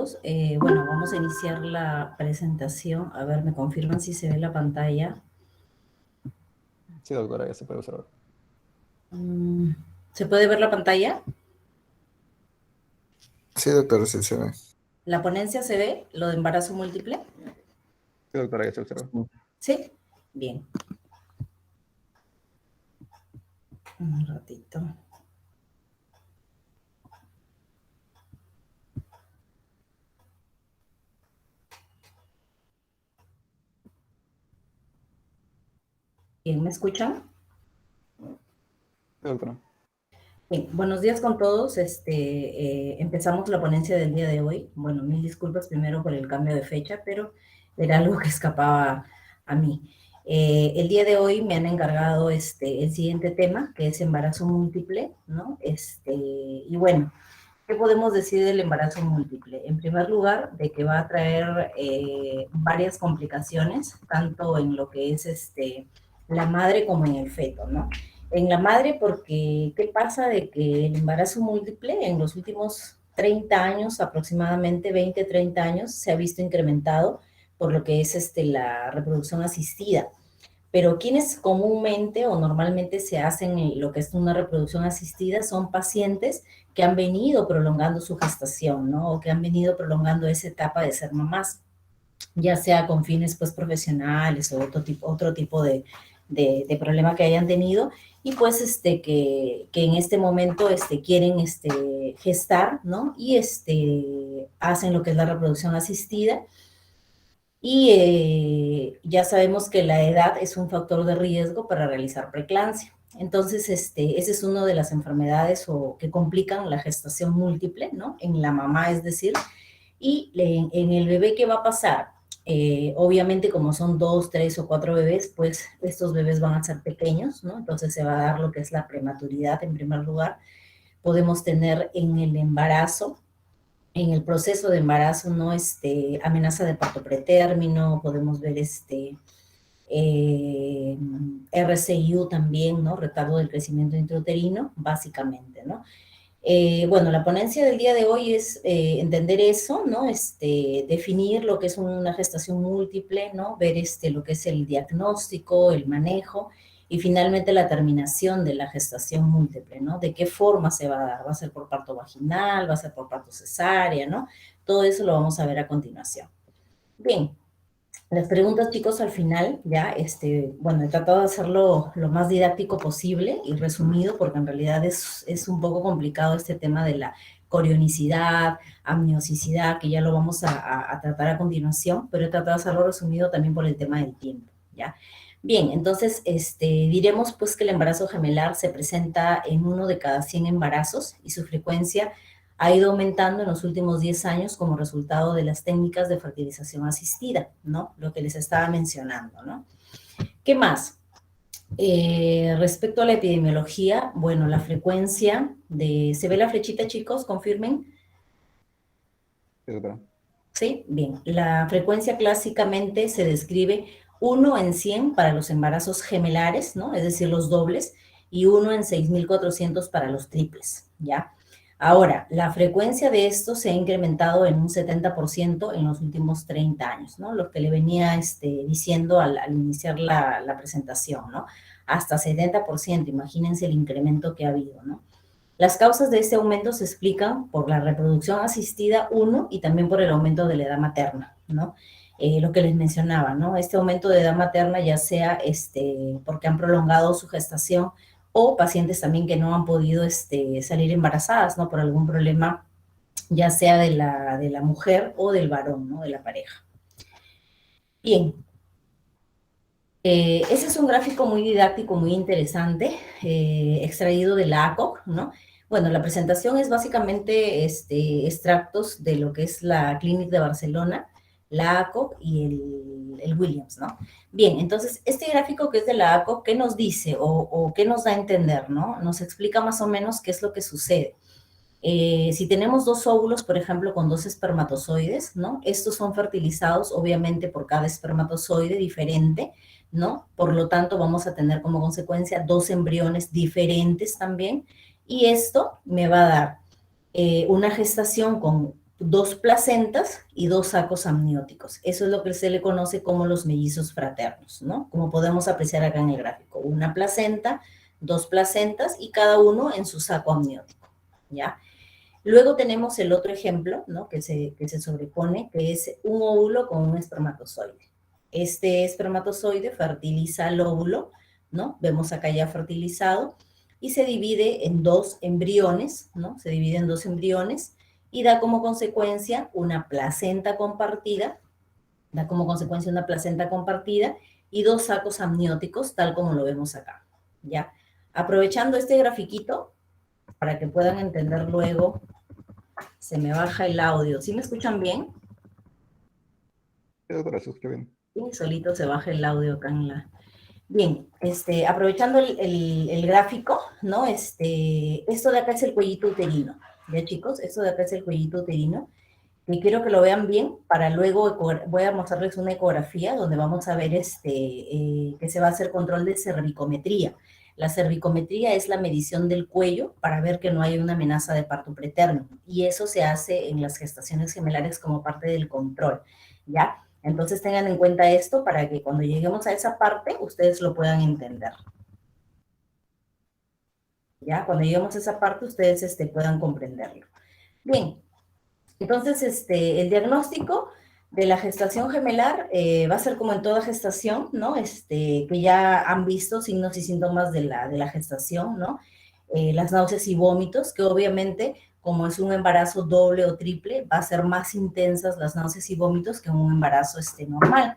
todos. Bueno, vamos a iniciar la presentación. A ver, me confirman si se ve la pantalla. Sí, doctora, ya se puede observar. ¿Se puede ver la pantalla? Sí, doctora, sí se ve. ¿La ponencia se ve? ¿Lo de embarazo múltiple? Sí, doctora, ya se observa. ¿Sí? Bien. Un ratito. Bien, ¿me escuchan? Sí, doctora. Bien, buenos días con todos. Empezamos la ponencia del día de hoy. Bueno, mil disculpas primero por el cambio de fecha, pero era algo que escapaba a mí. El día de hoy me han encargado el siguiente tema, que es embarazo múltiple, ¿no? Y bueno, ¿qué podemos decir del embarazo múltiple? En primer lugar, de que va a traer varias complicaciones, tanto en lo que es la madre como en el feto, ¿no? En la madre porque, ¿qué pasa de que el embarazo múltiple en los últimos 30 años, aproximadamente 20, 30 años, se ha visto incrementado por lo que es la reproducción asistida? Pero quienes comúnmente o normalmente se hacen lo que es una reproducción asistida son pacientes que han venido prolongando su gestación, ¿no? O que han venido prolongando esa etapa de ser mamás, ya sea con fines pues profesionales o otro tipo de problema que hayan tenido, y pues que en este momento quieren gestar, ¿no? Y hacen lo que es la reproducción asistida. Y ya sabemos que la edad es un factor de riesgo para realizar preeclampsia. Entonces, esa es una de las enfermedades que complican la gestación múltiple, ¿no? En la mamá, es decir, y en el bebé, ¿qué va a pasar? Obviamente, como son 2, 3 o 4 bebés, pues estos bebés van a ser pequeños, ¿no? Entonces se va a dar lo que es la prematuridad en primer lugar. Podemos tener en el embarazo, en el proceso de embarazo, ¿no? Amenaza de parto pretérmino, podemos ver RCIU también, ¿no? Retardo del crecimiento intrauterino, básicamente, ¿no? Bueno, la ponencia del día de hoy es entender eso, ¿no? Definir lo que es una gestación múltiple, ¿no? Ver lo que es el diagnóstico, el manejo y finalmente la terminación de la gestación múltiple, ¿no? De qué forma se va a dar, va a ser por parto vaginal, va a ser por parto cesárea, ¿no? Todo eso lo vamos a ver a continuación. Bien, las preguntas, chicos, al final, ya, bueno, he tratado de hacerlo lo más didáctico posible y resumido, porque en realidad es un poco complicado este tema de la corionicidad, amniosicidad, que ya lo vamos a tratar a continuación, pero he tratado de hacerlo resumido también por el tema del tiempo, ¿ya? Bien, entonces, diremos pues que el embarazo gemelar se presenta en 1 de cada 100 embarazos y su frecuencia ha ido aumentando en los últimos 10 años como resultado de las técnicas de fertilización asistida, ¿no? Lo que les estaba mencionando, ¿no? ¿Qué más? Respecto a la epidemiología, bueno, la frecuencia ¿se ve la flechita, chicos? Confirmen. Sí, doctora. Sí, bien. La frecuencia clásicamente se describe 1 en 100 para los embarazos gemelares, ¿no? Es decir, los dobles, y 1 en 6.400 para los triples, ¿ya? Ahora, la frecuencia de esto se ha incrementado en un 70% en los últimos 30 años, ¿no? Lo que le venía diciendo al iniciar la presentación, ¿no? Hasta 70%, imagínense el incremento que ha habido, ¿no? Las causas de este aumento se explican por la reproducción asistida, uno, y también por el aumento de la edad materna, ¿no? Lo que les mencionaba, ¿no? Este aumento de edad materna, ya sea porque han prolongado su gestación o pacientes también que no han podido salir embarazadas, ¿no? Por algún problema, ya sea de la mujer o del varón, ¿no? De la pareja. Bien. Ese es un gráfico muy didáctico, muy interesante, extraído de la ACOG, ¿no? Bueno, la presentación es básicamente extractos de lo que es la Clínica de Barcelona, la ACOG y el Williams, ¿no? Bien, entonces, este gráfico que es de la ACOG, ¿qué nos dice o qué nos da a entender, no? Nos explica más o menos qué es lo que sucede. Si tenemos 2 óvulos, por ejemplo, con 2 espermatozoides, ¿no? Estos son fertilizados, obviamente, por cada espermatozoide diferente, ¿no? Por lo tanto, vamos a tener como consecuencia 2 embriones diferentes también, y esto me va a dar una gestación con 2 placentas y 2 sacos amnióticos. Eso es lo que se le conoce como los mellizos fraternos, ¿no? Como podemos apreciar acá en el gráfico. Una placenta, 2 placentas y cada uno en su saco amniótico, ¿ya? Luego tenemos el otro ejemplo, ¿no? Que se sobrepone, que es un óvulo con un espermatozoide. Este espermatozoide fertiliza al óvulo, ¿no? Vemos acá ya fertilizado, y se divide en 2 embriones, ¿no? Se divide en 2 embriones y da como consecuencia una placenta compartida, y 2 sacos amnióticos, tal como lo vemos acá, ¿ya? Aprovechando este grafiquito, para que puedan entender luego, se me baja el audio. ¿Sí me escuchan bien? Sí, doctora, se escucha bien. Y solito se baja el audio acá en la... Bien, aprovechando el gráfico, ¿no? Esto de acá es el cuellito uterino, ¿ya, chicos? Esto de acá es el cuellito uterino, y quiero que lo vean bien, para luego voy a mostrarles una ecografía donde vamos a ver que se va a hacer control de cervicometría. La cervicometría es la medición del cuello para ver que no hay una amenaza de parto preterno, y eso se hace en las gestaciones gemelares como parte del control, ¿ya? Entonces tengan en cuenta esto para que cuando lleguemos a esa parte ustedes lo puedan entender, ¿ya? Cuando lleguemos a esa parte ustedes puedan comprenderlo. Bien, entonces el diagnóstico de la gestación gemelar va a ser como en toda gestación, ¿no? Que ya han visto signos y síntomas de la gestación, ¿no? Las náuseas y vómitos, que obviamente, como es un embarazo doble o triple, va a ser más intensas las náuseas y vómitos que un embarazo normal,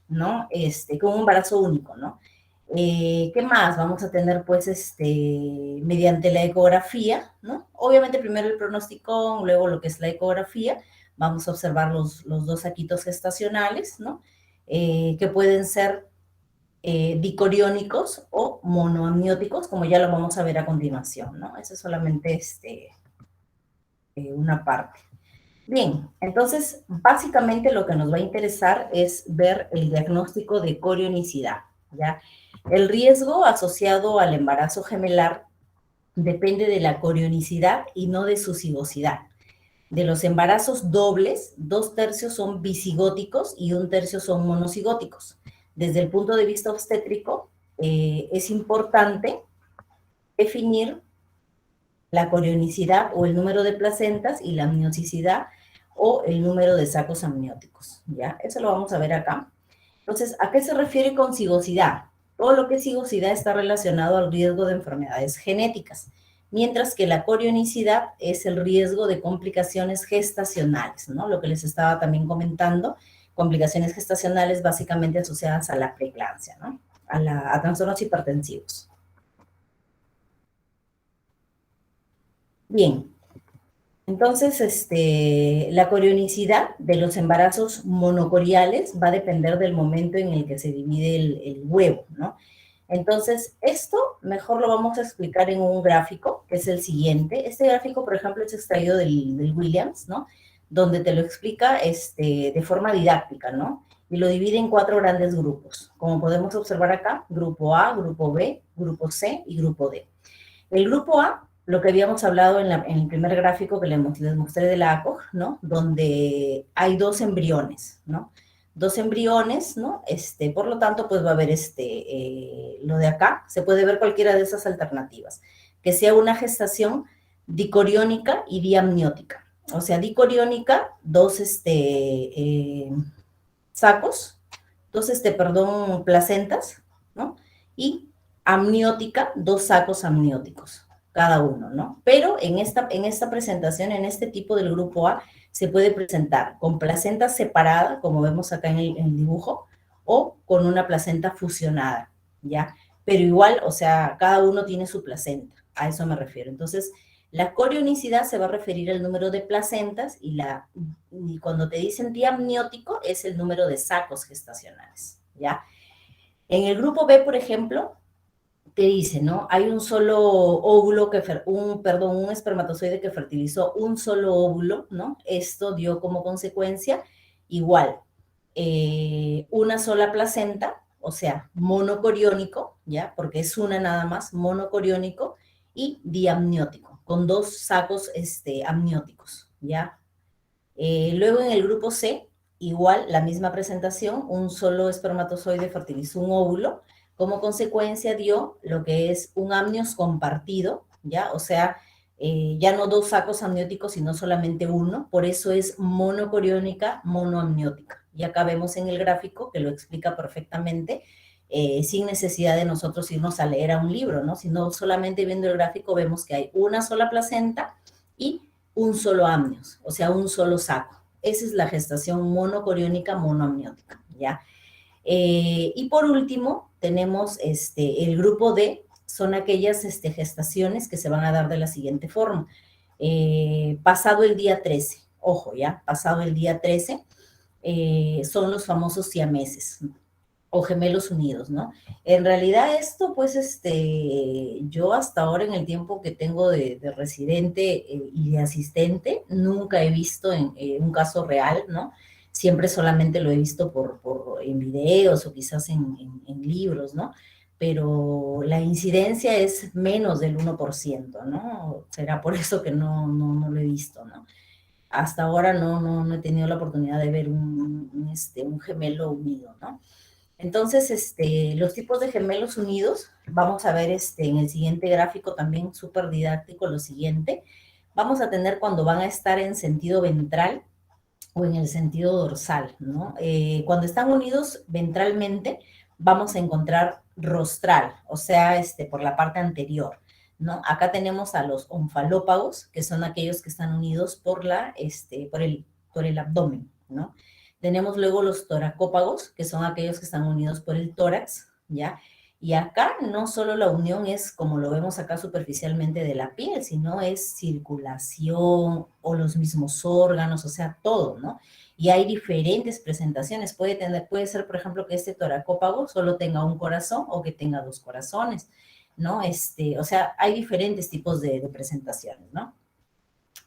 ¿no? Que un embarazo único, ¿no? ¿Qué más? Vamos a tener, pues, mediante la ecografía, ¿no? Obviamente primero el pronóstico, luego lo que es la ecografía, vamos a observar los 2 saquitos gestacionales, ¿no? Que pueden ser dicoriónicos o monoamnióticos, como ya lo vamos a ver a continuación, ¿no? Eso es solamente una parte. Bien, entonces, básicamente lo que nos va a interesar es ver el diagnóstico de corionicidad, ¿ya? El riesgo asociado al embarazo gemelar depende de la corionicidad y no de su cigosidad. De los embarazos dobles, 2/3 son bicigóticos y 1/3 son monocigóticos. Desde el punto de vista obstétrico, es importante definir la corionicidad o el número de placentas y la amnioticidad o el número de sacos amnióticos, ¿ya? Eso lo vamos a ver acá. Entonces, ¿a qué se refiere con cigosidad? Todo lo que es cigosidad está relacionado al riesgo de enfermedades genéticas, mientras que la corionicidad es el riesgo de complicaciones gestacionales, ¿no? Lo que les estaba también comentando, complicaciones gestacionales básicamente asociadas a la preeclampsia, ¿no? A trastornos hipertensivos. Bien, entonces, la corionicidad de los embarazos monocoriales va a depender del momento en el que se divide el huevo, ¿no? Entonces, esto mejor lo vamos a explicar en un gráfico, que es el siguiente. Este gráfico, por ejemplo, es extraído del Williams, ¿no? Donde te lo explica de forma didáctica, ¿no? Y lo divide en 4 grandes grupos. Como podemos observar acá, grupo A, grupo B, grupo C y grupo D. El grupo A, lo que habíamos hablado en el primer gráfico que les mostré de la ACOG, ¿no? Donde hay 2 embriones, ¿no? 2 embriones, ¿no? Por lo tanto, pues va a haber lo de acá, se puede ver cualquiera de esas alternativas, que sea una gestación dicoriónica y diamniótica. O sea, dicoriónica, 2 sacos, 2 placentas, ¿no? Y amniótica, 2 sacos amnióticos, cada uno, ¿no? Pero en esta presentación, en este tipo del grupo A, se puede presentar con placenta separada, como vemos acá en el dibujo, o con una placenta fusionada, ¿ya? Pero igual, o sea, cada uno tiene su placenta, a eso me refiero. Entonces, la corionicidad se va a referir al número de placentas y cuando te dicen diamniótico es el número de sacos gestacionales, ¿ya? En el grupo B, por ejemplo, te dice, ¿no? Hay un solo óvulo un espermatozoide que fertilizó un solo óvulo, ¿no? Esto dio como consecuencia igual una sola placenta, o sea, monocoriónico, ¿ya? Porque es una nada más, monocoriónico y diamniótico, con 2 sacos amnióticos, ¿ya? Luego en el grupo C, igual la misma presentación, un solo espermatozoide fertilizó un óvulo, como consecuencia dio lo que es un amnios compartido, ¿ya? O sea, ya no dos sacos amnióticos, sino solamente uno, por eso es monocoriónica, monoamniótica. Y acá vemos en el gráfico que lo explica perfectamente, sin necesidad de nosotros irnos a leer a un libro, ¿no? Sino solamente viendo el gráfico vemos que hay una sola placenta y un solo amnios, o sea, un solo saco. Esa es la gestación monocoriónica monoamniótica, ¿ya? Y por último, tenemos el grupo D, son aquellas gestaciones que se van a dar de la siguiente forma. Pasado el día 13, ojo, ¿ya? Pasado el día 13, son los famosos siameses o gemelos unidos, ¿no? En realidad esto, pues, yo hasta ahora en el tiempo que tengo de residente y de asistente, nunca he visto en un caso real, ¿no? Siempre solamente lo he visto en videos o quizás en libros, ¿no? Pero la incidencia es menos del 1%, ¿no? Será por eso que no lo he visto, ¿no? Hasta ahora no he tenido la oportunidad de ver un gemelo unido, ¿no? Entonces, los tipos de gemelos unidos, vamos a ver en el siguiente gráfico también súper didáctico lo siguiente. Vamos a tener cuando van a estar en sentido ventral o en el sentido dorsal, ¿no? Cuando están unidos ventralmente, vamos a encontrar rostral, o sea, por la parte anterior, ¿no? Acá tenemos a los onfalópagos, que son aquellos que están unidos por el abdomen, ¿no? Tenemos luego los toracópagos, que son aquellos que están unidos por el tórax, ¿ya? Y acá no solo la unión es como lo vemos acá superficialmente de la piel, sino es circulación o los mismos órganos, o sea, todo, ¿no? Y hay diferentes presentaciones. Puede ser, por ejemplo, que este toracópago solo tenga un corazón o que tenga dos corazones, ¿no? O sea, hay diferentes tipos de presentaciones, ¿no?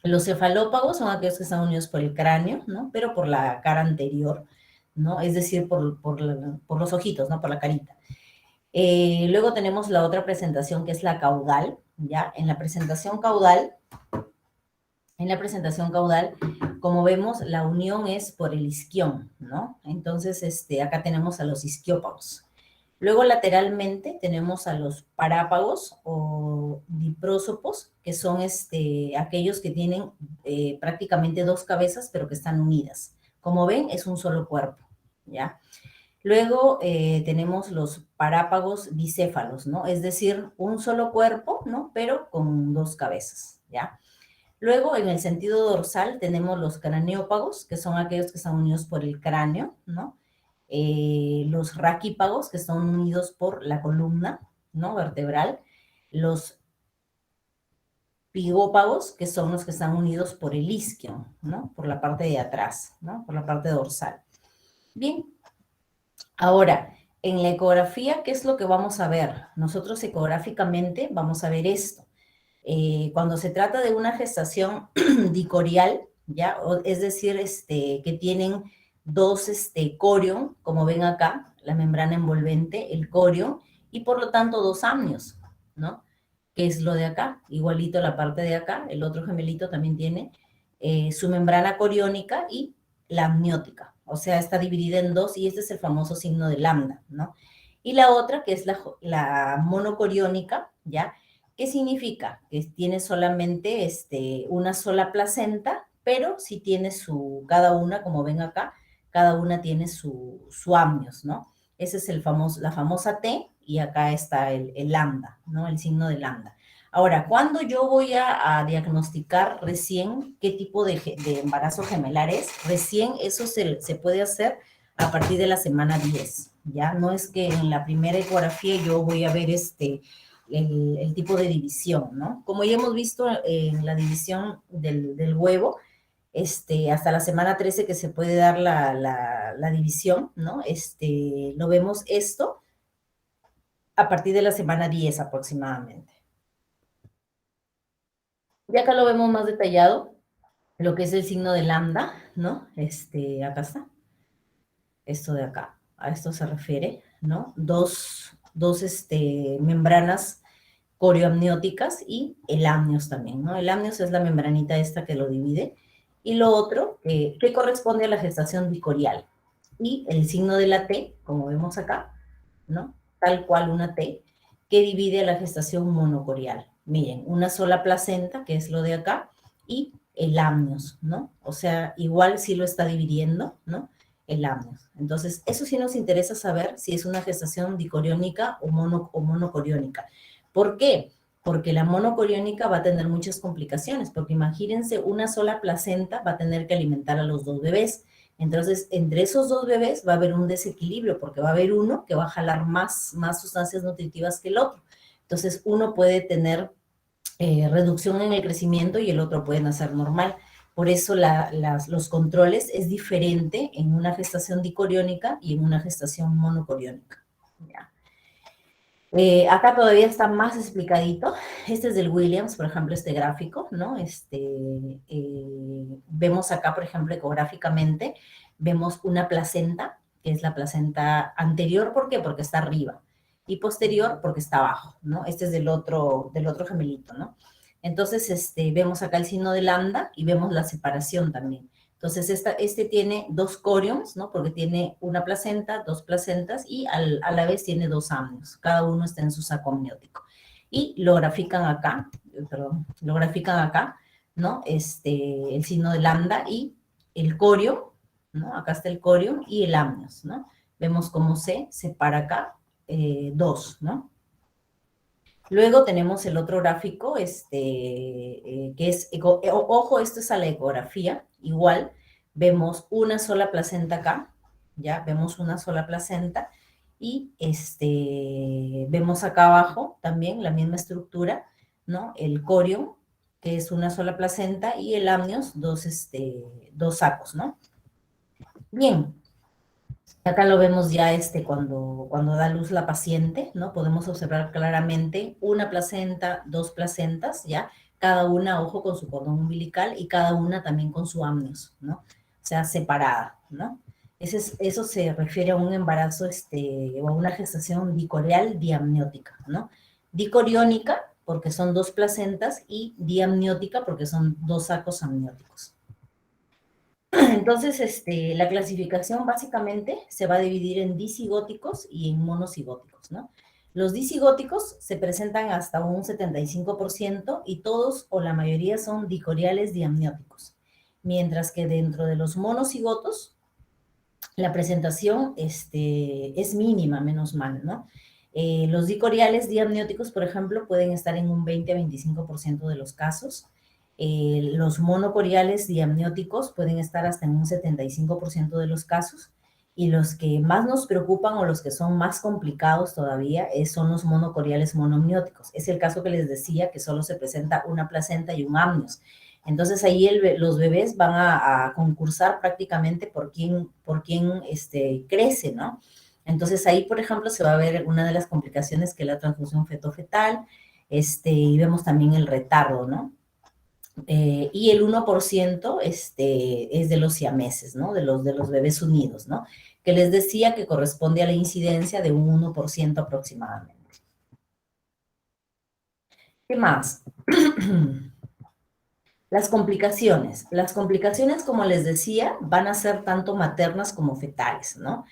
Los cefalópagos son aquellos que están unidos por el cráneo, ¿no? Pero por la cara anterior, ¿no? Es decir, por los ojitos, ¿no? Por la carita. Luego tenemos la otra presentación que es la caudal, ¿ya? En la presentación caudal, como vemos, la unión es por el isquión, ¿no? Entonces, acá tenemos a los isquiópagos. Luego, lateralmente, tenemos a los parápagos o diprósopos, que son aquellos que tienen prácticamente dos cabezas, pero que están unidas. Como ven, es un solo cuerpo, ¿ya? Luego tenemos los parápagos bicéfalos, ¿no? Es decir, un solo cuerpo, ¿no? Pero con dos cabezas, ¿ya? Luego, en el sentido dorsal, tenemos los craneópagos, que son aquellos que están unidos por el cráneo, ¿no? Los raquípagos, que están unidos por la columna, ¿no? Vertebral. Los pigópagos, que son los que están unidos por el isquion, ¿no? Por la parte de atrás, ¿no? Por la parte dorsal. Bien. Ahora, en la ecografía, ¿qué es lo que vamos a ver? Nosotros ecográficamente vamos a ver esto. Cuando se trata de una gestación dicorial, ¿ya? Es decir, que tienen dos corion, como ven acá, la membrana envolvente, el corion, y por lo tanto dos amnios, ¿no? Que es lo de acá, igualito la parte de acá, el otro gemelito también tiene su membrana coriónica y la amniótica, o sea, está dividida en dos y este es el famoso signo de lambda, ¿no? Y la otra, que es la monocoriónica, ¿ya? ¿Qué significa? Que tiene solamente una sola placenta, pero sí tiene cada una, como ven acá, cada una tiene su amnios, ¿no? Ese es la famosa T, y acá está el lambda, ¿no? El signo de lambda. Ahora, ¿cuándo yo voy a diagnosticar recién qué tipo de embarazo gemelar es? Recién eso se puede hacer a partir de la semana 10, ¿ya? No es que en la primera ecografía yo voy a ver el tipo de división, ¿no? Como ya hemos visto en la división del huevo, hasta la semana 13 que se puede dar la división, ¿no? Lo vemos esto a partir de la semana 10 aproximadamente. Y acá lo vemos más detallado, lo que es el signo de lambda, ¿no? Acá está, esto de acá, a esto se refiere, ¿no? Dos membranas corioamnióticas y el amnios también, ¿no? El amnios es la membranita esta que lo divide Y lo otro, que corresponde a la gestación dicorial. Y el signo de la T, como vemos acá, ¿no? Tal cual una T, que divide a la gestación monocorial. Miren, una sola placenta, que es lo de acá, y el amnios, ¿no? O sea, igual sí lo está dividiendo, ¿no? El amnios. Entonces, eso sí nos interesa saber si es una gestación dicoriónica o monocoriónica. ¿Por qué? Porque la monocoriónica va a tener muchas complicaciones, porque imagínense, una sola placenta va a tener que alimentar a los dos bebés. Entonces, entre esos dos bebés va a haber un desequilibrio, porque va a haber uno que va a jalar más sustancias nutritivas que el otro. Entonces, uno puede tener reducción en el crecimiento y el otro puede nacer normal. Por eso los controles es diferente en una gestación dicoriónica y en una gestación monocoriónica. ¿Ya? Acá todavía está más explicadito. Este es del Williams, por ejemplo, este gráfico, ¿no? Vemos acá, por ejemplo, ecográficamente, vemos una placenta, que es la placenta anterior, ¿por qué? Porque está arriba, y posterior porque está abajo, ¿no? Este es del otro gemelito, ¿no? Entonces, vemos acá el signo de lambda y vemos la separación también. Entonces, este tiene dos corions, ¿no? Porque tiene una placenta, dos placentas y a la vez tiene dos amnios. Cada uno está en su saco amniótico. Y lo grafican acá, ¿no? El signo de lambda y el corio, ¿no? Acá está el corio y el amnios, ¿no? Vemos cómo se separa acá dos, ¿no? Luego tenemos el otro gráfico, que es, ojo, esto es a la ecografía, igual, vemos una sola placenta acá, ya, vemos una sola placenta, y vemos acá abajo también la misma estructura, ¿no? El corium, que es una sola placenta, y el amnios, dos sacos, ¿no? Bien, acá lo vemos ya cuando da luz la paciente, ¿no? Podemos observar claramente una placenta, dos placentas, ¿ya? Cada una, ojo, con su cordón umbilical y cada una también con su amnios, ¿no? O sea, separada, ¿no? Eso se refiere a un embarazo o a una gestación dicorial diamniótica, ¿no? Dicoriónica, porque son dos placentas, y diamniótica, porque son dos sacos amnióticos. Entonces, la clasificación básicamente se va a dividir en disigóticos y en monocigóticos, ¿no? Los disigóticos se presentan hasta un 75% y todos o la mayoría son dicoriales diamnióticos, mientras que dentro de los monocigotos la presentación es mínima, menos mal, ¿no? Los dicoriales diamnióticos, por ejemplo, pueden estar en un 20 a 25% de los casos. Los monocoriales diamnióticos pueden estar hasta en un 75% de los casos. Y los que más nos preocupan o los que son más complicados todavía son los monocoriales monoamnióticos. Es el caso que les decía, que solo se presenta una placenta y un amnios. Entonces ahí los bebés van a concursar prácticamente por quién crece, ¿no? Entonces ahí, por ejemplo, se va a ver una de las complicaciones que es la transfusión feto-fetal, y vemos también el retardo, ¿no? Y el 1% es de los siameses, ¿no? De los bebés unidos, ¿no? Que les decía que corresponde a la incidencia de un 1% aproximadamente. ¿Qué más? Las complicaciones. Las complicaciones, como les decía, van a ser tanto maternas como fetales, ¿no?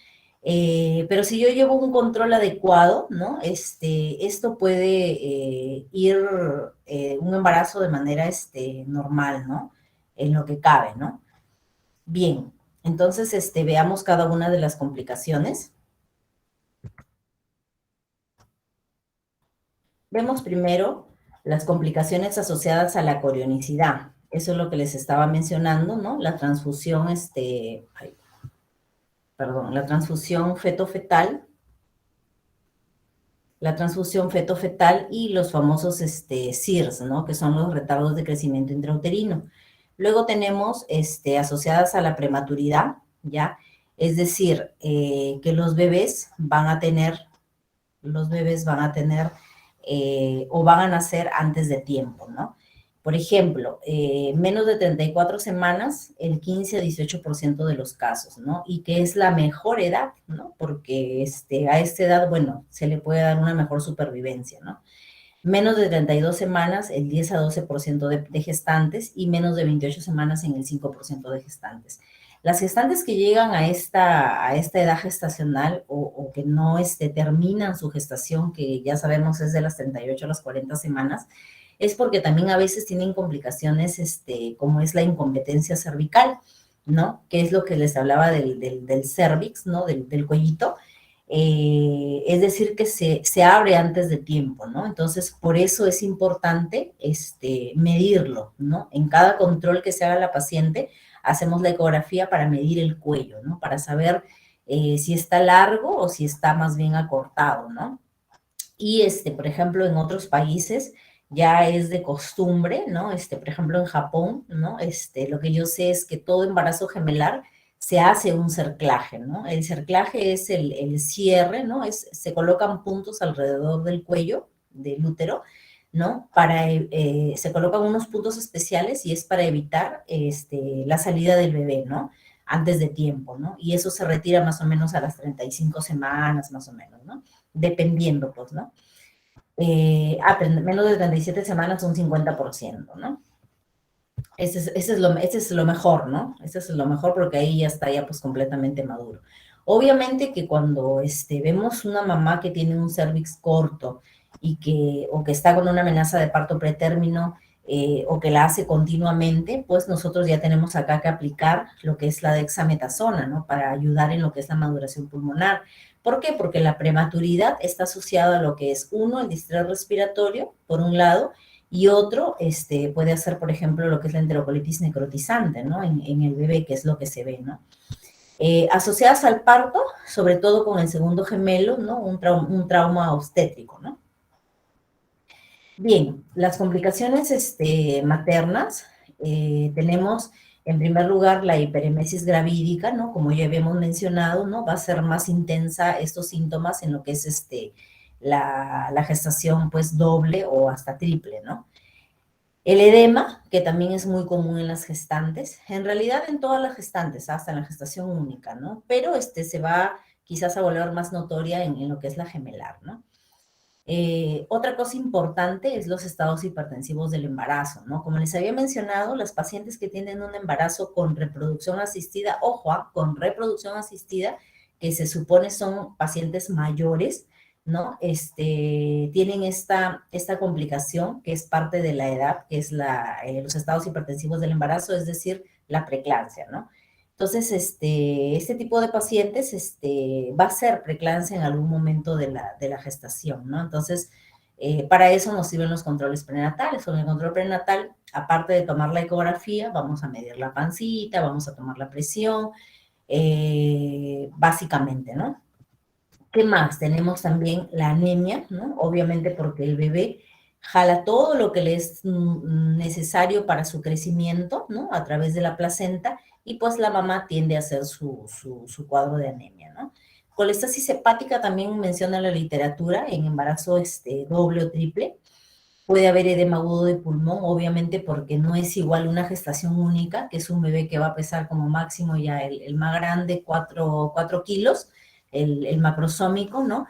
Pero si yo llevo un control adecuado, ¿no? Esto puede ir un embarazo de manera normal, ¿no? En lo que cabe, ¿no? Bien, entonces veamos cada una de las complicaciones. Vemos primero las complicaciones asociadas a la corionicidad. Eso es lo que les estaba mencionando, ¿no? La transfusión, la transfusión feto-fetal, y los famosos CIRS, ¿no? Que son los retardos de crecimiento intrauterino. Luego tenemos asociadas a la prematuridad, ¿ya? Es decir, que los bebés van a tener o van a nacer antes de tiempo, ¿no? Por ejemplo, menos de 34 semanas, el 15 a 18% de los casos, ¿no? Y que es la mejor edad, ¿no? Porque a esta edad, bueno, se le puede dar una mejor supervivencia, ¿no? Menos de 32 semanas, el 10 a 12% de gestantes, y menos de 28 semanas en el 5% de gestantes. Las gestantes que llegan a esta edad gestacional o que no terminan su gestación, que ya sabemos es de las 38 a las 40 semanas, es porque también a veces tienen complicaciones como es la incompetencia cervical, ¿no? Que es lo que les hablaba del cervix, ¿no? Del cuellito. Es decir, que se abre antes de tiempo, ¿no? Entonces, por eso es importante medirlo, ¿no? En cada control que se haga la paciente, hacemos la ecografía para medir el cuello, ¿no? Para saber si está largo o si está más bien acortado, ¿no? Y, por ejemplo, en otros países ya es de costumbre, ¿no? Por ejemplo, en Japón, ¿no? Lo que yo sé es que todo embarazo gemelar se hace un cerclaje, ¿no? El cerclaje es el cierre, ¿no? Se colocan puntos alrededor del cuello del útero, ¿no? Se colocan unos puntos especiales y es para evitar la salida del bebé, ¿no? Antes de tiempo, ¿no? Y eso se retira más o menos a las 35 semanas, más o menos, ¿no? Dependiendo, pues, ¿no? Pero menos de 37 semanas, un 50%, ¿no? Ese es lo mejor, ¿no? Ese es lo mejor porque ahí ya está ya pues completamente maduro. Obviamente que cuando vemos una mamá que tiene un cervix corto o que está con una amenaza de parto pretérmino o que la hace continuamente, pues nosotros ya tenemos acá que aplicar lo que es la dexametasona, ¿no? Para ayudar en lo que es la maduración pulmonar. ¿Por qué? Porque la prematuridad está asociada a lo que es, uno, el distrés respiratorio, por un lado, y otro puede hacer, por ejemplo, lo que es la enterocolitis necrotizante, ¿no? En el bebé, que es lo que se ve, ¿no? Asociadas al parto, sobre todo con el segundo gemelo, ¿no? Un trauma obstétrico, ¿no? Bien, las complicaciones maternas, tenemos en primer lugar la hiperemesis gravídica, ¿no? Como ya habíamos mencionado, ¿no? Va a ser más intensa estos síntomas en lo que es la gestación pues doble o hasta triple, ¿no? El edema, que también es muy común en las gestantes, en realidad en todas las gestantes, hasta en la gestación única, ¿no? Pero se va quizás a volver más notoria en lo que es la gemelar, ¿no? Otra cosa importante es los estados hipertensivos del embarazo, ¿no? Como les había mencionado, las pacientes que tienen un embarazo con reproducción asistida, ojo, con reproducción asistida, que se supone son pacientes mayores, ¿no? Tienen esta complicación que es parte de la edad, que es los estados hipertensivos del embarazo, es decir, la preeclampsia, ¿no? Entonces, este tipo de pacientes va a ser preeclampsia en algún momento de la gestación, ¿no? Entonces, para eso nos sirven los controles prenatales. Con el control prenatal, aparte de tomar la ecografía, vamos a medir la pancita, vamos a tomar la presión, básicamente, ¿no? ¿Qué más? Tenemos también la anemia, ¿no? Obviamente porque el bebé jala todo lo que le es necesario para su crecimiento, ¿no? A través de la placenta, y pues la mamá tiende a hacer su cuadro de anemia, ¿no? Colestasis hepática también menciona la literatura en embarazo doble o triple. Puede haber edema agudo de pulmón, obviamente porque no es igual una gestación única, que es un bebé que va a pesar como máximo ya el más grande, 4 kilos, el macrosómico, ¿no?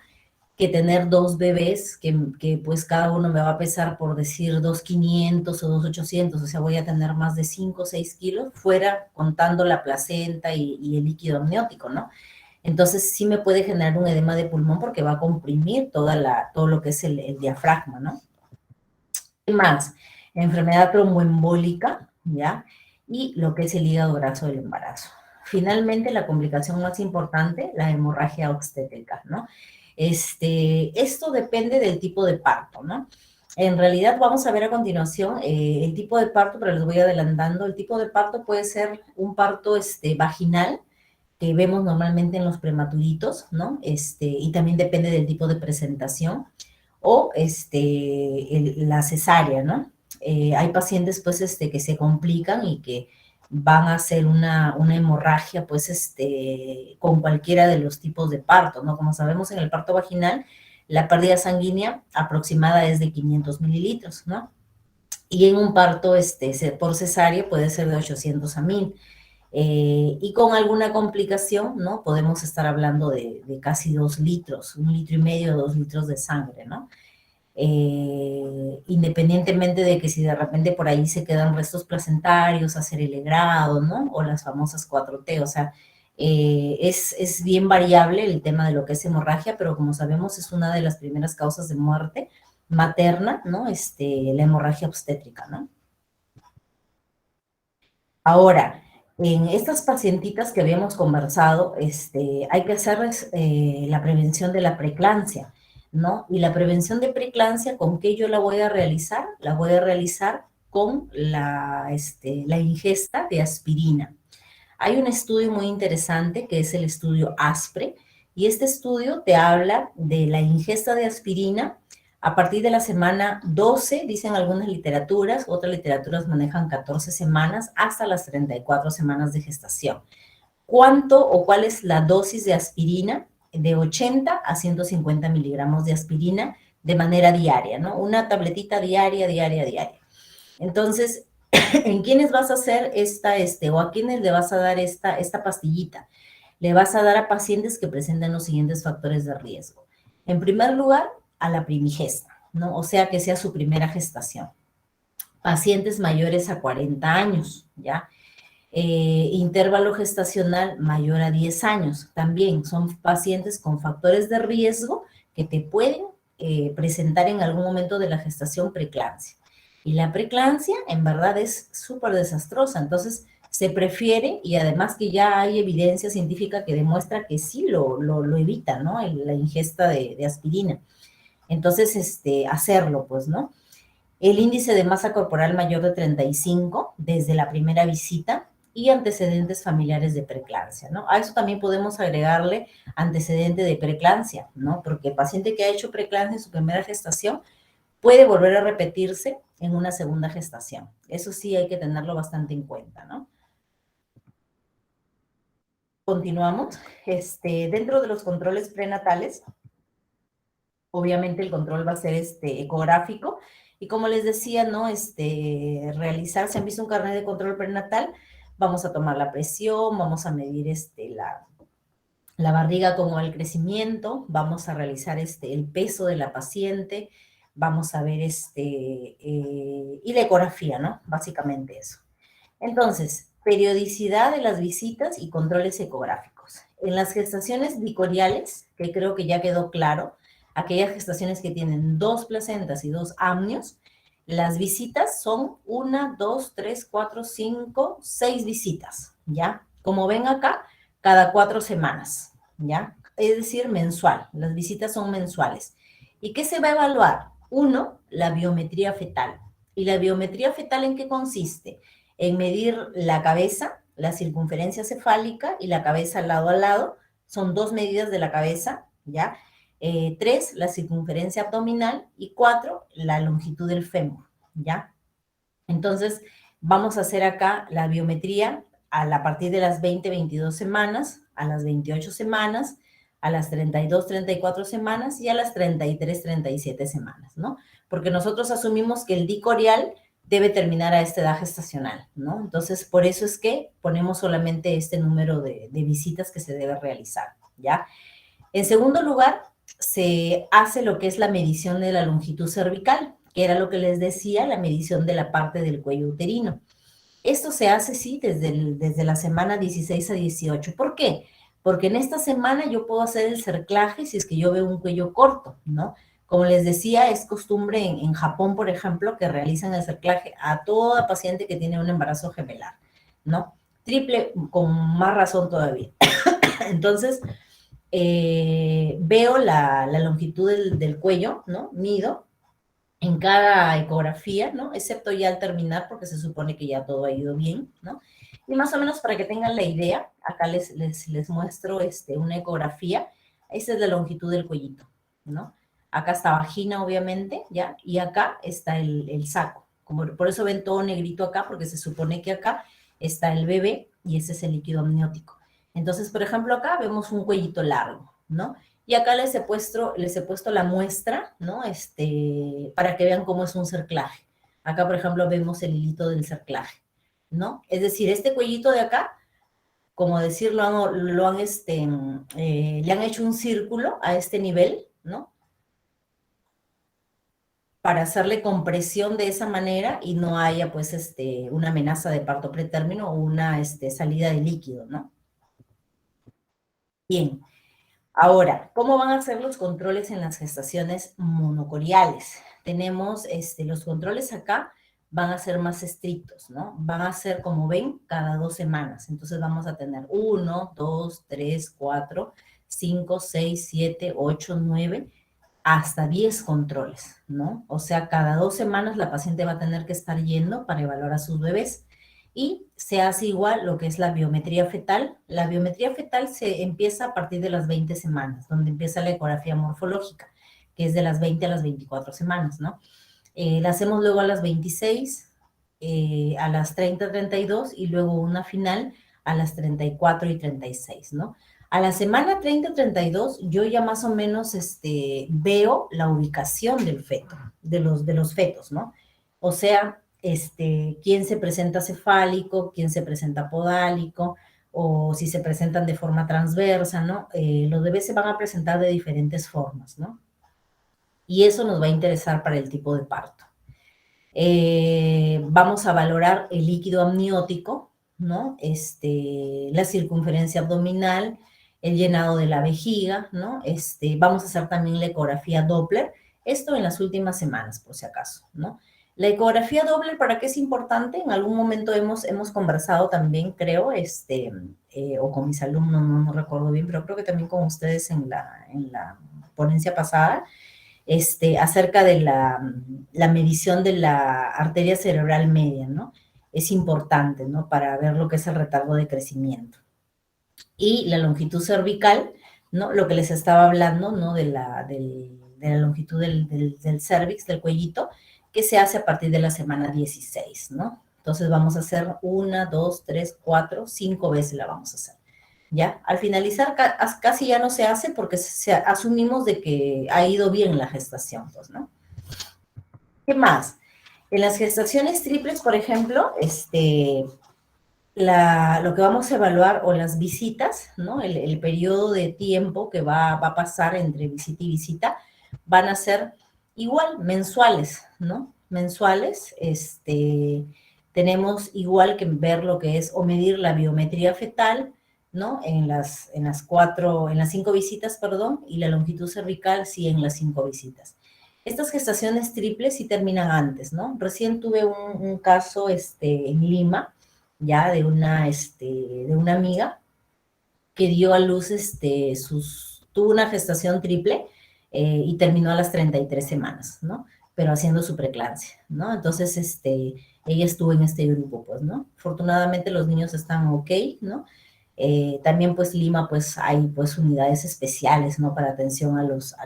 Que tener dos bebés que pues cada uno me va a pesar, por decir, 2.500 o 2.800, o sea, voy a tener más de 5 o 6 kilos, fuera contando la placenta y el líquido amniótico, ¿no? Entonces sí me puede generar un edema de pulmón porque va a comprimir todo lo que es el diafragma, ¿no? ¿Qué más? Enfermedad tromboembólica, ¿ya? Y lo que es el hígado graso del embarazo. Finalmente, la complicación más importante, la hemorragia obstétrica, ¿no? Esto depende del tipo de parto, ¿no? En realidad, vamos a ver a continuación el tipo de parto, pero les voy adelantando. El tipo de parto puede ser un parto vaginal, que vemos normalmente en los prematuritos, ¿no? Y también depende del tipo de presentación, o la cesárea, ¿no? Hay pacientes, pues, que se complican y que van a hacer una hemorragia, pues, con cualquiera de los tipos de parto, ¿no? Como sabemos, en el parto vaginal, la pérdida sanguínea aproximada es de 500 mililitros, ¿no? Y en un parto por cesárea puede ser de 800 a 1000. Y con alguna complicación, ¿no? Podemos estar hablando de casi 2 litros, 1,5 litros, 2 litros de sangre, ¿no? independientemente de que si de repente por ahí se quedan restos placentarios, hacer el legrado, ¿no? O las famosas 4T, o sea, es bien variable el tema de lo que es hemorragia, pero como sabemos es una de las primeras causas de muerte materna, ¿no? La hemorragia obstétrica, ¿no? Ahora, en estas pacientitas que habíamos conversado, hay que hacerles la prevención de la preeclampsia, ¿no? Y la prevención de preeclampsia, ¿con qué yo la voy a realizar? La voy a realizar con la ingesta de aspirina. Hay un estudio muy interesante que es el estudio ASPRE, y este estudio te habla de la ingesta de aspirina a partir de la semana 12, dicen algunas literaturas, otras literaturas manejan 14 semanas, hasta las 34 semanas de gestación. ¿Cuánto o cuál es la dosis de aspirina? De 80 a 150 miligramos de aspirina de manera diaria, ¿no? Una tabletita diaria, diaria, diaria. Entonces, ¿en quiénes vas a hacer o a quiénes le vas a dar esta pastillita? Le vas a dar a pacientes que presenten los siguientes factores de riesgo. En primer lugar, a la primigesta, ¿no? O sea, que sea su primera gestación. Pacientes mayores a 40 años, ¿ya? Intervalo gestacional mayor a 10 años. También son pacientes con factores de riesgo que te pueden presentar en algún momento de la gestación preeclampsia. Y la preeclampsia en verdad es súper desastrosa, entonces se prefiere, y además que ya hay evidencia científica que demuestra que sí lo evita, ¿no? La ingesta de aspirina. Entonces, hacerlo, pues, ¿no? El índice de masa corporal mayor de 35 desde la primera visita y antecedentes familiares de preeclampsia, ¿no? A eso también podemos agregarle antecedente de preeclampsia, ¿no? Porque el paciente que ha hecho preeclampsia en su primera gestación puede volver a repetirse en una segunda gestación. Eso sí hay que tenerlo bastante en cuenta, ¿no? Continuamos. Dentro de los controles prenatales, obviamente el control va a ser ecográfico, y como les decía, ¿no? Realizar, si han visto un carnet de control prenatal, vamos a tomar la presión, vamos a medir la barriga como el crecimiento, vamos a realizar el peso de la paciente, vamos a ver y la ecografía, ¿no? Básicamente eso. Entonces, periodicidad de las visitas y controles ecográficos. En las gestaciones bicoriales, que creo que ya quedó claro, aquellas gestaciones que tienen 2 placentas y 2 amnios, las visitas son 1, 2, 3, 4, 5, 6 visitas, ¿ya? Como ven acá, cada 4 semanas, ¿ya? Es decir, mensual. Las visitas son mensuales. ¿Y qué se va a evaluar? Uno, la biometría fetal. ¿Y la biometría fetal en qué consiste? En medir la cabeza, la circunferencia cefálica y la cabeza lado a lado. Son 2 medidas de la cabeza, ¿ya? 3, la circunferencia abdominal, y 4, la longitud del fémur, ¿ya? Entonces, vamos a hacer acá la biometría a partir de las 20, 22 semanas, a las 28 semanas, a las 32, 34 semanas y a las 33, 37 semanas, ¿no? Porque nosotros asumimos que el dicorial debe terminar a esta edad gestacional, ¿no? Entonces, por eso es que ponemos solamente este número de visitas que se debe realizar, ¿ya? En segundo lugar, se hace lo que es la medición de la longitud cervical, que era lo que les decía, la medición de la parte del cuello uterino. Esto se hace, sí, desde la semana 16 a 18. ¿Por qué? Porque en esta semana yo puedo hacer el cerclaje si es que yo veo un cuello corto, ¿no? Como les decía, es costumbre en Japón, por ejemplo, que realizan el cerclaje a toda paciente que tiene un embarazo gemelar, ¿no? Triple, con más razón todavía. Entonces, veo la longitud del cuello, ¿no? Mido en cada ecografía, ¿no? Excepto ya al terminar, porque se supone que ya todo ha ido bien, ¿no? Y más o menos para que tengan la idea, acá les muestro una ecografía. Esta es la longitud del cuellito, ¿no? Acá está vagina, obviamente, ¿ya? Y acá está el saco. Por eso ven todo negrito acá, porque se supone que acá está el bebé y ese es el líquido amniótico. Entonces, por ejemplo, acá vemos un cuellito largo, ¿no? Y acá les he puesto la muestra, ¿no? Para que vean cómo es un cerclaje. Acá, por ejemplo, vemos el hilito del cerclaje, ¿no? Es decir, este cuellito de acá, como decirlo, le han hecho un círculo a este nivel, ¿no? para hacerle compresión de esa manera y no haya pues una amenaza de parto pretérmino o una salida de líquido, ¿no? Bien, ahora, ¿cómo van a ser los controles en las gestaciones monocoriales? Tenemos los controles acá van a ser más estrictos, ¿no? Van a ser, como ven, cada 2 semanas. Entonces vamos a tener 1, 2, 3, 4, 5, 6, 7, 8, 9, hasta 10 controles, ¿no? O sea, cada 2 semanas la paciente va a tener que estar yendo para evaluar a sus bebés. Y se hace igual lo que es la biometría fetal. La biometría fetal se empieza a partir de las 20 semanas, donde empieza la ecografía morfológica, que es de las 20 a las 24 semanas, ¿no? La hacemos luego a las 26, a las 30, 32 y luego una final a las 34 y 36, ¿no? A la semana 30, 32, yo ya más o menos veo la ubicación del feto, de los fetos, ¿no? O sea, quién se presenta cefálico, quién se presenta podálico, o si se presentan de forma transversa, ¿no? Los bebés se van a presentar de diferentes formas, ¿no? Y eso nos va a interesar para el tipo de parto. Vamos a valorar el líquido amniótico, ¿no? La circunferencia abdominal, el llenado de la vejiga, ¿no? Vamos a hacer también la ecografía Doppler, esto en las últimas semanas, por si acaso, ¿no? La ecografía Doppler, ¿para qué es importante? En algún momento hemos conversado también, creo, o con mis alumnos, no recuerdo bien, pero creo que también con ustedes en la ponencia pasada, acerca de la medición de la arteria cerebral media, ¿no? Es importante, ¿no? Para ver lo que es el retardo de crecimiento. Y la longitud cervical, ¿no? Lo que les estaba hablando, ¿no? De la longitud del cervix, del cuellito, que se hace a partir de la semana 16, ¿no? Entonces vamos a hacer 1, 2, 3, 4, 5 veces la vamos a hacer. ¿Ya? Al finalizar casi ya no se hace porque asumimos de que ha ido bien la gestación, pues, ¿no? ¿Qué más? En las gestaciones triples, por ejemplo, lo que vamos a evaluar, o las visitas, ¿no? El periodo de tiempo que va a pasar entre visita y visita, van a ser igual, mensuales, ¿no? Mensuales, tenemos igual que ver lo que es, o medir la biometría fetal, ¿no? En las 5 visitas, perdón, y la longitud cervical, sí, en las 5 visitas. Estas gestaciones triples sí terminan antes, ¿no? Recién tuve un caso, en Lima, ya de una amiga que dio a luz, tuvo una gestación triple, y terminó a las 33 semanas, ¿no? Pero haciendo su preeclampsia, ¿no? Entonces, ella estuvo en este grupo, pues, ¿no? Afortunadamente los niños están ok, ¿no? También, pues, Lima, pues, hay, pues, unidades especiales, ¿no? Para atención a los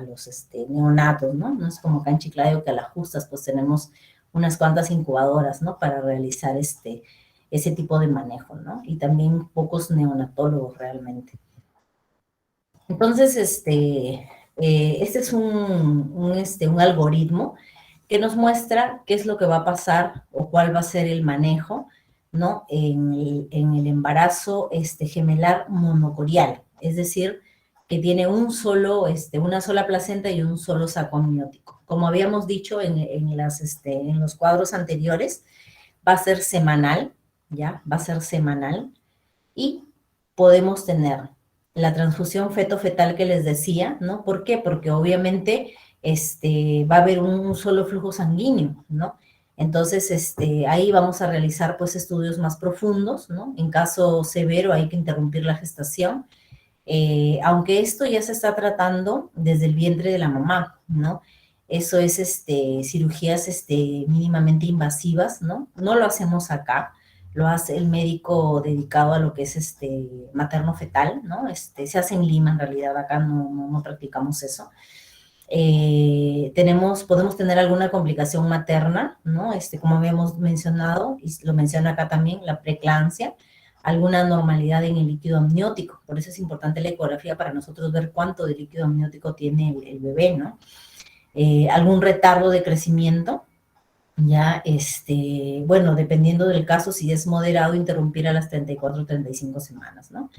neonatos, ¿no? No es como acá en Chiclayo que a las justas, pues, tenemos unas cuantas incubadoras, ¿no? Para realizar ese tipo de manejo, ¿no? Y también pocos neonatólogos realmente. Entonces, este es un algoritmo que nos muestra qué es lo que va a pasar o cuál va a ser el manejo, ¿no? En el embarazo gemelar monocorial, es decir, que tiene una sola placenta y un solo saco amniótico. Como habíamos dicho en los cuadros anteriores, va a ser semanal, ¿ya? Va a ser semanal y podemos tener la transfusión feto-fetal que les decía, ¿no? ¿Por qué? Porque obviamente va a haber un solo flujo sanguíneo, ¿no? Entonces, ahí vamos a realizar, pues, estudios más profundos, ¿no? En caso severo hay que interrumpir la gestación, aunque esto ya se está tratando desde el vientre de la mamá, ¿no? Eso es, cirugías, mínimamente invasivas, ¿no? No lo hacemos acá, lo hace el médico dedicado a lo que es, materno-fetal, ¿no? Se hace en Lima, en realidad, acá no practicamos eso. Podemos tener alguna complicación materna, ¿no? Como habíamos mencionado, y lo menciona acá también, la preeclampsia, alguna anormalidad en el líquido amniótico. Por eso es importante la ecografía para nosotros ver cuánto de líquido amniótico tiene el bebé, ¿no? Algún retardo de crecimiento, ya, bueno, dependiendo del caso, si es moderado, interrumpir a las 34 o 35 semanas, ¿no?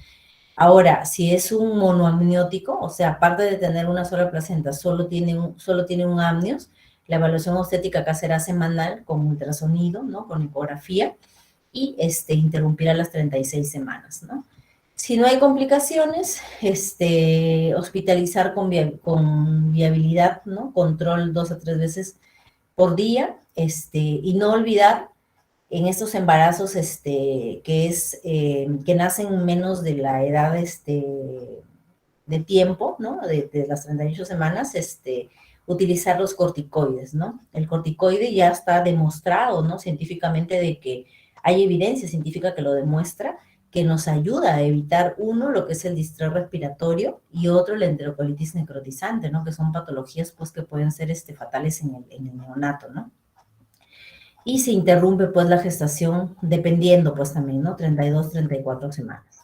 Ahora, si es un monoamniótico, o sea, aparte de tener una sola placenta, solo tiene un amnios, La evaluación obstétrica acá será semanal con ultrasonido, ¿no? Con ecografía y interrumpir a las 36 semanas, ¿no? Si no hay complicaciones, hospitalizar con viabilidad, ¿no? Control 2 a 3 veces por día, y no olvidar en estos embarazos, que nacen menos de la edad, de tiempo, ¿no? De las 38 semanas, utilizar los corticoides, ¿no? El corticoide ya está demostrado, ¿no? Científicamente de que hay evidencia científica que lo demuestra, que nos ayuda a evitar, uno, lo que es el distrés respiratorio y otro, la enterocolitis necrotizante, ¿no? Que son patologías, pues, que pueden ser, fatales en el neonato, ¿no? Y se interrumpe, pues, la gestación, dependiendo, pues, también, ¿no? 32, 34 semanas.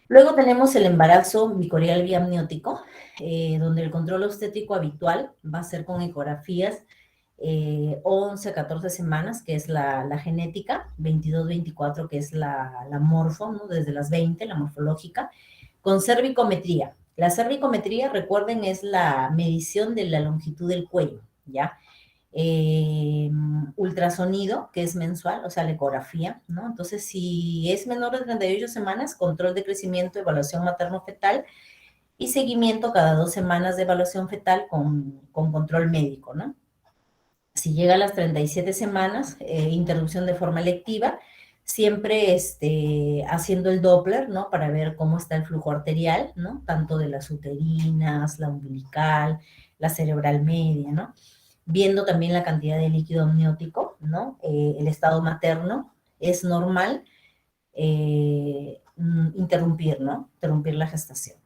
Luego tenemos el embarazo bicorial biamniótico, donde el control obstétrico habitual va a ser con ecografías 11 a 14 semanas, que es la genética, 22, 24, que es la morfo, ¿no? Desde las 20, la morfológica, con cervicometría. La cervicometría, recuerden, es la medición de la longitud del cuello, ¿ya? Ultrasonido, que es mensual, o sea, la ecografía, ¿no? Entonces, si es menor de 38 semanas, control de crecimiento, evaluación materno-fetal y seguimiento cada 2 semanas de evaluación fetal con control médico, ¿no? Si llega a las 37 semanas, interrupción de forma electiva, siempre haciendo el Doppler, ¿no? Para ver cómo está el flujo arterial, ¿no? Tanto de las uterinas, la umbilical, la cerebral media, ¿no? Viendo también la cantidad de líquido amniótico, ¿no? El estado materno es normal, interrumpir, ¿no? Interrumpir la gestación.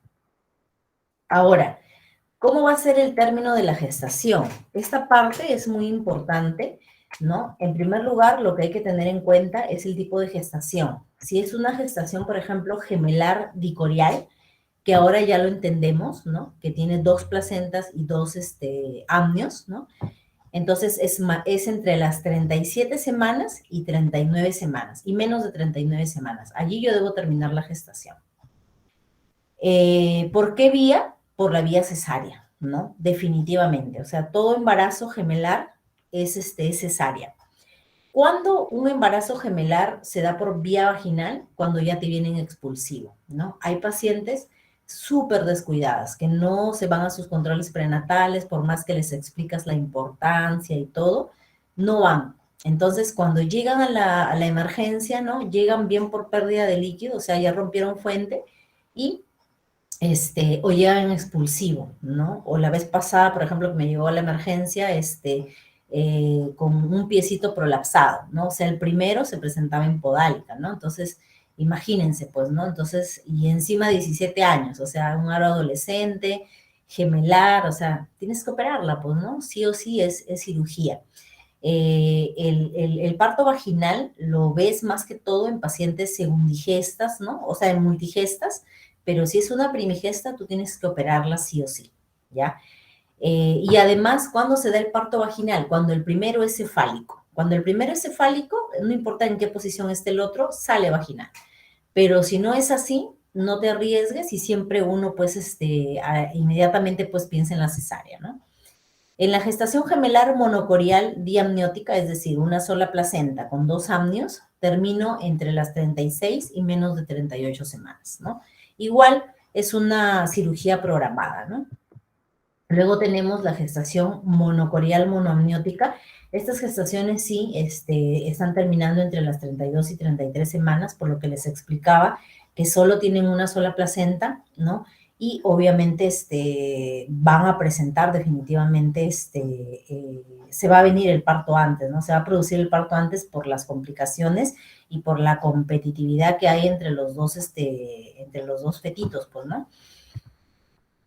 Ahora, ¿cómo va a ser el término de la gestación? Esta parte es muy importante, ¿no? En primer lugar, lo que hay que tener en cuenta es el tipo de gestación. Si es una gestación, por ejemplo, gemelar dicorial, que ahora ya lo entendemos, ¿no? Que tiene 2 placentas y 2 amnios, ¿no? Entonces es entre las 37 semanas y 39 semanas, y menos de 39 semanas. Allí yo debo terminar la gestación. ¿Por qué vía? Por la vía cesárea, ¿no? Definitivamente. O sea, todo embarazo gemelar es cesárea. ¿Cuándo un embarazo gemelar se da por vía vaginal? Cuando ya te vienen expulsivo, ¿no? Hay pacientes súper descuidadas, que no se van a sus controles prenatales, por más que les explicas la importancia y todo, no van. Entonces, cuando llegan a la emergencia, ¿no? Llegan bien por pérdida de líquido, o sea, ya rompieron fuente y o llegan expulsivo, ¿no? O la vez pasada, por ejemplo, que me llegó a la emergencia, con un piecito prolapsado, ¿no? O sea, el primero se presentaba en podálica, ¿no? Entonces, imagínense, pues, ¿no? Entonces, y encima 17 años, o sea, un aro adolescente, gemelar, o sea, tienes que operarla, pues, ¿no? Sí o sí es cirugía. El parto vaginal lo ves más que todo en pacientes segundigestas, ¿no? O sea, en multigestas, pero si es una primigesta, tú tienes que operarla sí o sí, ¿ya? Y además, ¿cuándo se da el parto vaginal? Cuando el primero es cefálico. Cuando el primero es cefálico, no importa en qué posición esté el otro, sale vaginal. Pero si no es así, no te arriesgues y siempre uno, pues, inmediatamente, pues, piensa en la cesárea, ¿no? En la gestación gemelar monocorial diamniótica, es decir, una sola placenta con 2 amnios, termino entre las 36 y menos de 38 semanas, ¿no? Igual es una cirugía programada, ¿no? Luego tenemos la gestación monocorial monoamniótica. Estas gestaciones sí están terminando entre las 32 y 33 semanas, por lo que les explicaba que solo tienen una sola placenta, ¿no? Y obviamente van a presentar definitivamente, se va a venir el parto antes, ¿no? Se va a producir el parto antes por las complicaciones y por la competitividad que hay entre los dos fetitos, pues, ¿no?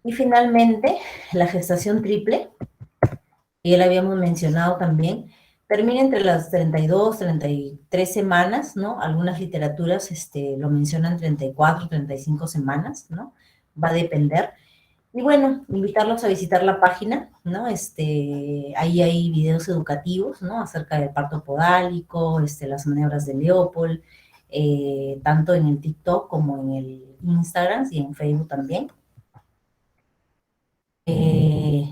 Y finalmente, la gestación triple, que ya la habíamos mencionado también, termina entre las 32, 33 semanas, ¿no? Algunas literaturas lo mencionan 34, 35 semanas, ¿no? Va a depender. Y bueno, invitarlos a visitar la página, ¿no? Ahí hay videos educativos, ¿no? Acerca del parto podálico, las maniobras de Leopold, tanto en el TikTok como en el Instagram y en Facebook también.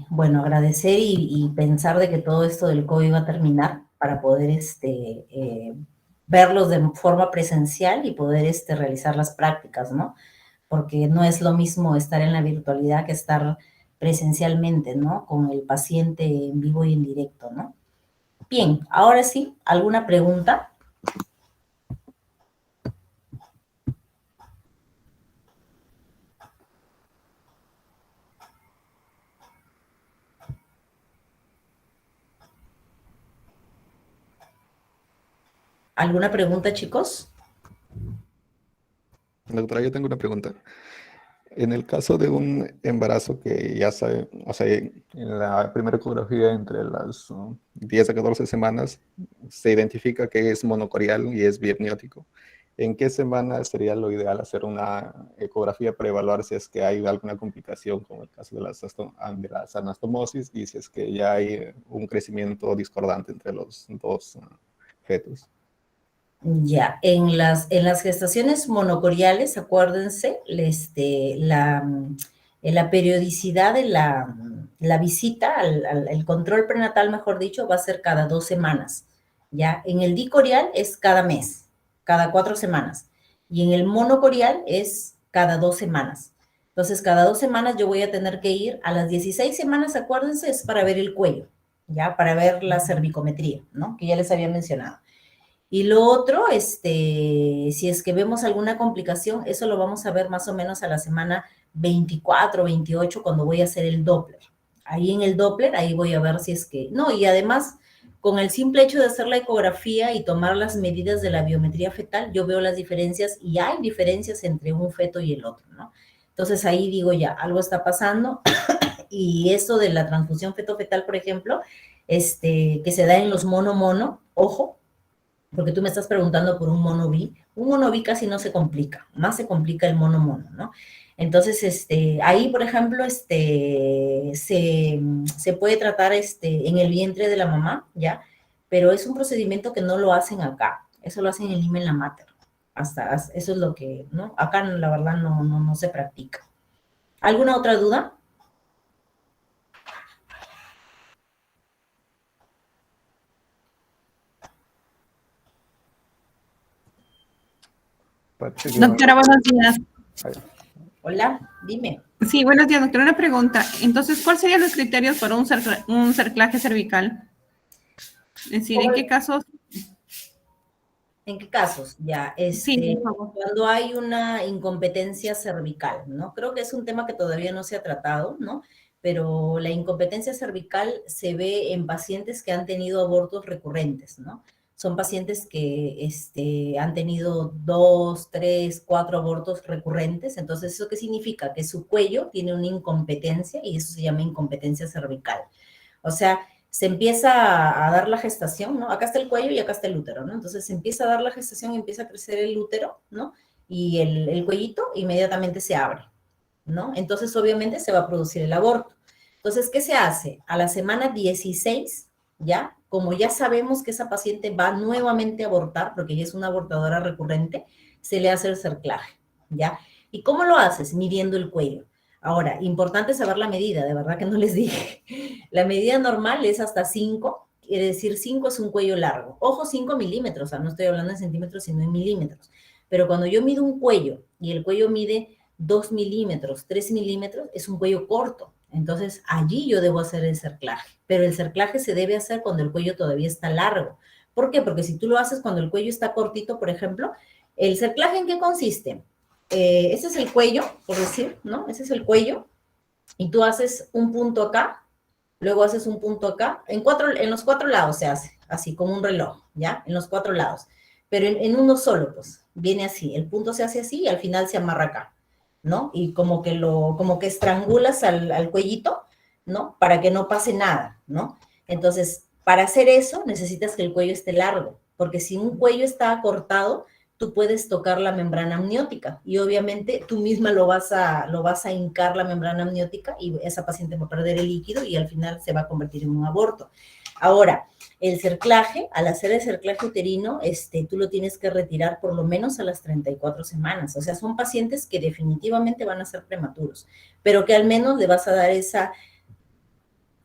bueno, agradecer y pensar de que todo esto del COVID va a terminar para poder verlos de forma presencial y poder realizar las prácticas, ¿no? Porque no es lo mismo estar en la virtualidad que estar presencialmente, ¿no? Con el paciente en vivo y en directo, ¿no? Bien, ahora sí, ¿alguna pregunta? ¿Alguna pregunta, chicos? Doctora, yo tengo una pregunta. En el caso de un embarazo que ya sabe, o sea, en la primera ecografía entre las 10 a 14 semanas, se identifica que es monocorial y es biamniótico. ¿En qué semana sería lo ideal hacer una ecografía para evaluar si es que hay alguna complicación, como el caso de de las anastomosis, y si es que ya hay un crecimiento discordante entre los dos fetos? Ya, en las gestaciones monocoriales, acuérdense, la periodicidad de la visita, el control prenatal, mejor dicho, va a ser cada 2 semanas. Ya, en el dicorial es cada mes, cada 4 semanas. Y en el monocorial es cada 2 semanas. Entonces, cada 2 semanas yo voy a tener que ir a las 16 semanas, acuérdense, es para ver el cuello, ya, para ver la cervicometría, ¿no? Que ya les había mencionado. Y lo otro, si es que vemos alguna complicación, eso lo vamos a ver más o menos a la semana 24, 28, cuando voy a hacer el Doppler. Ahí en el Doppler, ahí voy a ver si es que, no, y además, con el simple hecho de hacer la ecografía y tomar las medidas de la biometría fetal, yo veo las diferencias y hay diferencias entre un feto y el otro, ¿no? Entonces ahí digo ya, algo está pasando y eso de la transfusión feto-fetal, por ejemplo, que se da en los mono-mono, ojo, porque tú me estás preguntando por un mono-bi. Un mono-bi casi no se complica, más se complica el mono-mono, ¿no? Entonces, ahí, por ejemplo, se puede tratar en el vientre de la mamá, ¿ya? Pero es un procedimiento que no lo hacen acá, eso lo hacen en Lima en la mater. Eso es lo que, ¿no? Acá la verdad no se practica. ¿Alguna otra duda? Parece que Doctora, buenos días. Hola, dime. Sí, buenos días, doctora. Una pregunta. Entonces, ¿cuáles serían los criterios para un cerclaje cervical? Es decir, ¿en qué casos? ¿En qué casos? Ya, Sí, por favor. cuando hay una incompetencia cervical, ¿no? Creo que es un tema que todavía no se ha tratado, ¿no? Pero la incompetencia cervical se ve en pacientes que han tenido abortos recurrentes, ¿no? Son pacientes que han tenido 2, 3, 4 abortos recurrentes. Entonces, ¿eso qué significa? Que su cuello tiene una incompetencia y eso se llama incompetencia cervical. O sea, se empieza a dar la gestación, ¿no? Acá está el cuello y acá está el útero, ¿no? Entonces se empieza a dar la gestación, empieza a crecer el útero, ¿no? Y el cuellito inmediatamente se abre, ¿no? Entonces obviamente se va a producir el aborto. Entonces, ¿qué se hace? A la semana 16, ¿ya? Como ya sabemos que esa paciente va nuevamente a abortar, porque ella es una abortadora recurrente, se le hace el cerclaje, ¿ya? ¿Y cómo lo haces? Midiendo el cuello. Ahora, importante saber la medida, de verdad que no les dije. La medida normal es hasta 5, quiere decir 5 es un cuello largo. Ojo, 5 milímetros, o sea, no estoy hablando en centímetros, sino en milímetros. Pero cuando yo mido un cuello y el cuello mide 2 milímetros, 3 milímetros, es un cuello corto. Entonces, allí yo debo hacer el cerclaje. Pero el cerclaje se debe hacer cuando el cuello todavía está largo. ¿Por qué? Porque si tú lo haces cuando el cuello está cortito, por ejemplo, ¿el cerclaje en qué consiste? Ese es el cuello, por decir, ¿no? Ese es el cuello. Y tú haces un punto acá, luego haces un punto acá. En los 4 lados se hace, así como un reloj, ¿ya? En los 4 lados. Pero en uno solo, pues, viene así. El punto se hace así y al final se amarra acá, ¿no? Y como que estrangulas al cuellito, ¿no? Para que no pase nada, ¿no? Entonces, para hacer eso necesitas que el cuello esté largo, porque si un cuello está acortado, tú puedes tocar la membrana amniótica y obviamente tú misma lo vas a hincar la membrana amniótica y esa paciente va a perder el líquido y al final se va a convertir en un aborto. Ahora, el cerclaje, al hacer el cerclaje uterino, tú lo tienes que retirar por lo menos a las 34 semanas. O sea, son pacientes que definitivamente van a ser prematuros, pero que al menos le vas a dar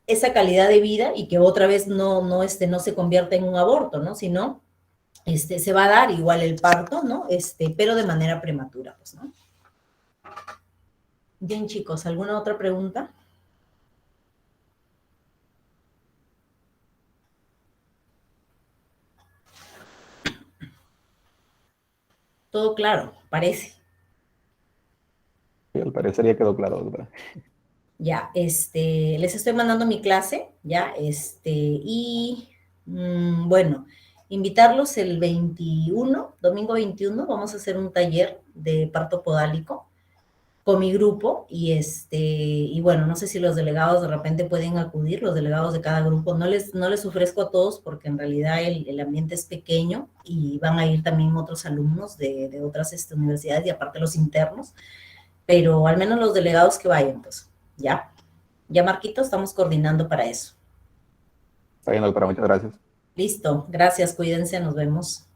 esa calidad de vida y que otra vez no se convierta en un aborto, ¿no? Sino, se va a dar igual el parto, ¿no? Pero de manera prematura, pues, ¿no? Bien, chicos, ¿alguna otra pregunta? Todo claro, parece. Sí, al parecer ya quedó claro, doctora. Ya, les estoy mandando mi clase, ya, bueno, invitarlos el 21, domingo 21, vamos a hacer un taller de parto podálico con mi grupo y bueno, no sé si los delegados de repente pueden acudir, los delegados de cada grupo, no les ofrezco a todos porque en realidad el ambiente es pequeño y van a ir también otros alumnos de otras universidades y aparte los internos, pero al menos los delegados que vayan, pues, ya. Ya, Marquito, estamos coordinando para eso. Está bien, doctora, muchas gracias. Listo, gracias, cuídense, nos vemos.